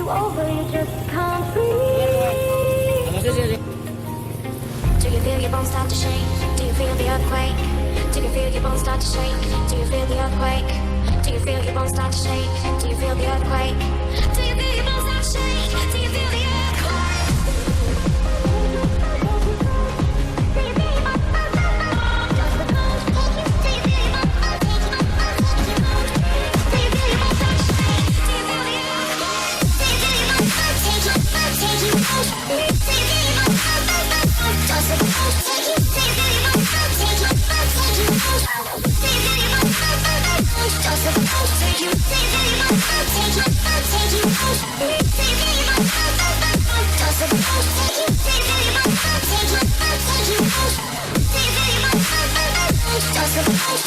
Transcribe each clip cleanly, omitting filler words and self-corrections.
you over, you just can't breathe. Do you feel your bones start to shake? Do you feel the earthquake? Do you feel your bones start to shake? Do you feel the earthquake? Do you feel your bones start to shake? Do you feel the earthquake? Do you feel your bones start to shake? Do you feel the earthquake?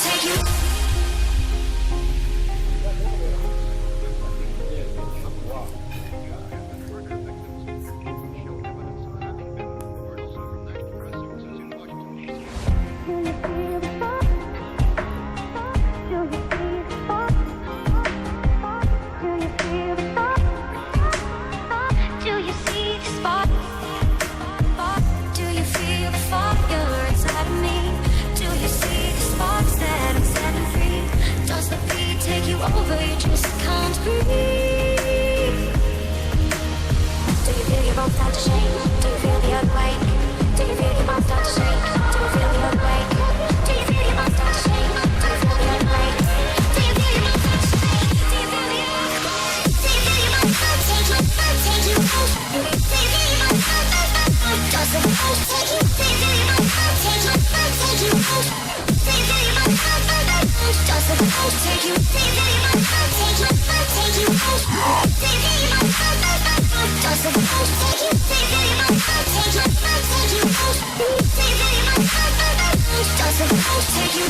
Take you. Over, you just can't breathe. Do you feel your bones start to shake? Do you feel the earthquake? Do you feel your bones start to shake? Do you feel the earthquake? Do you feel your bones start to shake? Do you feel the earthquake? Do you feel your bones start to shake? Do you feel the earthquake? Do you feel your bones start to shake? Take you out. Do you feel your bones start to shake? Does it take you? Do you feel your bones start to shake? Take you out. Do you feel your bones start to shake? Does it take you? Do you feel your bones start to shake? Take you out. Do you feel your bones start to shake? Does it take you? Do you feel your bones start to shake? Take you out. Do you feel your bones start to shake? Does it take you?